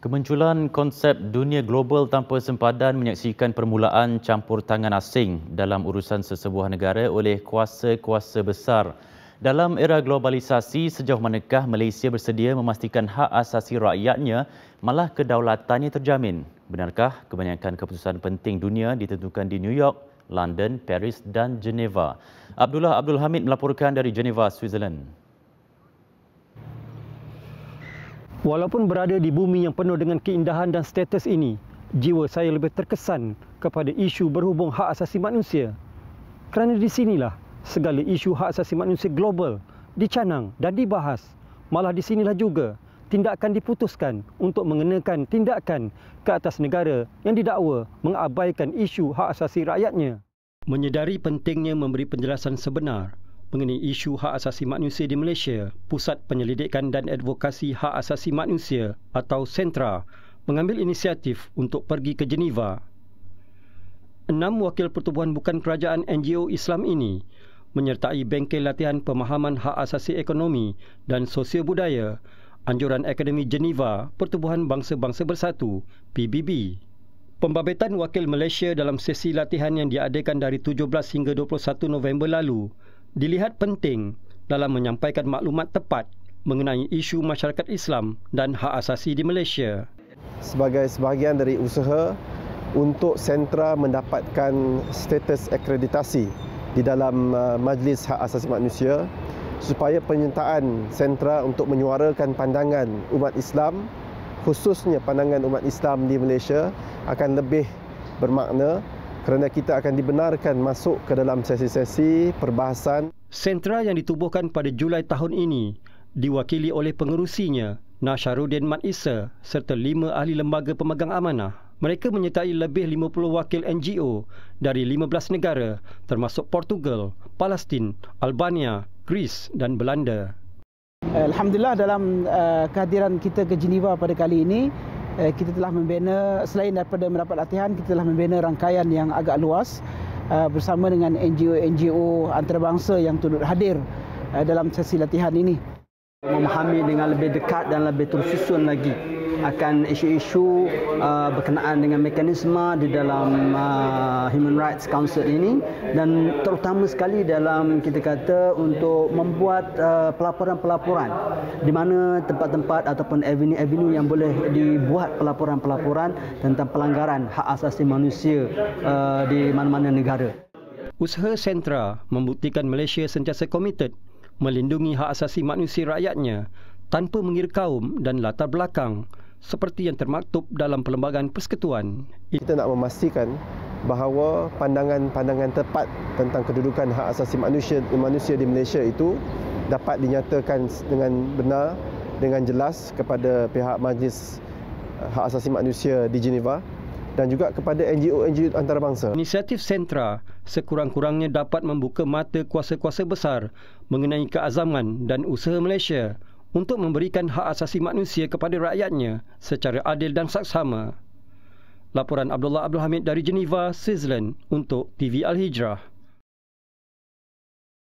Kemunculan konsep dunia global tanpa sempadan menyaksikan permulaan campur tangan asing dalam urusan sesebuah negara oleh kuasa-kuasa besar. Dalam era globalisasi, sejauh manakah Malaysia bersedia memastikan hak asasi rakyatnya malah kedaulatannya terjamin? Benarkah kebanyakan keputusan penting dunia ditentukan di New York, London, Paris dan Geneva? Abdullah Abdul Hamid melaporkan dari Geneva, Switzerland. Walaupun berada di bumi yang penuh dengan keindahan dan status ini, jiwa saya lebih terkesan kepada isu berhubung hak asasi manusia. Kerana di sinilah segala isu hak asasi manusia global dicanang dan dibahas. Malah di sinilah juga tindakan diputuskan untuk mengenakan tindakan ke atas negara yang didakwa mengabaikan isu hak asasi rakyatnya. Menyedari pentingnya memberi penjelasan sebenar mengenai isu hak asasi manusia di Malaysia, Pusat Penyelidikan dan Advokasi Hak Asasi Manusia atau Sentra mengambil inisiatif untuk pergi ke Geneva. 6 wakil pertubuhan bukan kerajaan NGO Islam ini menyertai bengkel latihan pemahaman hak asasi ekonomi dan sosial budaya Anjuran Akademi Geneva Pertubuhan Bangsa-Bangsa Bersatu PBB. Pembabitan wakil Malaysia dalam sesi latihan yang diadakan dari 17 hingga 21 November lalu dilihat penting dalam menyampaikan maklumat tepat mengenai isu masyarakat Islam dan hak asasi di Malaysia. Sebagai sebahagian dari usaha untuk sentra mendapatkan status akreditasi di dalam Majlis Hak Asasi Manusia supaya penyertaan sentra untuk menyuarakan pandangan umat Islam, khususnya pandangan umat Islam di Malaysia akan lebih bermakna kerana kita akan dibenarkan masuk ke dalam sesi-sesi perbahasan. Sentra yang ditubuhkan pada Julai tahun ini diwakili oleh pengerusinya, Nasharuddin Mat Isa serta 5 ahli lembaga pemegang amanah. Mereka menyertai lebih 50 wakil NGO dari 15 negara termasuk Portugal, Palestin, Albania, Greece dan Belanda. Alhamdulillah dalam kehadiran kita ke Geneva pada kali ini, kita telah membina, selain daripada mendapat latihan, kita telah membina rangkaian yang agak luas bersama dengan NGO antarabangsa yang turut hadir dalam sesi latihan ini. Memahami dengan lebih dekat dan lebih tersusun lagi akan isu-isu berkenaan dengan mekanisme di dalam Human Rights Council ini dan terutama sekali dalam kita kata untuk membuat pelaporan-pelaporan di mana tempat-tempat ataupun avenue-avenue yang boleh dibuat pelaporan-pelaporan tentang pelanggaran hak asasi manusia di mana-mana negara. Usaha sentra membuktikan Malaysia sentiasa komited melindungi hak asasi manusia rakyatnya tanpa mengira kaum dan latar belakang seperti yang termaktub dalam Perlembagaan Persekutuan. Kita nak memastikan bahawa pandangan-pandangan tepat tentang kedudukan hak asasi manusia di Malaysia itu dapat dinyatakan dengan benar, dengan jelas kepada pihak Majlis Hak Asasi Manusia di Geneva dan juga kepada NGO antarabangsa. Inisiatif sentra sekurang-kurangnya dapat membuka mata kuasa-kuasa besar mengenai keazaman dan usaha Malaysia untuk memberikan hak asasi manusia kepada rakyatnya secara adil dan saksama. Laporan Abdullah Abdul Hamid dari Geneva, Switzerland untuk TV Al Hijrah.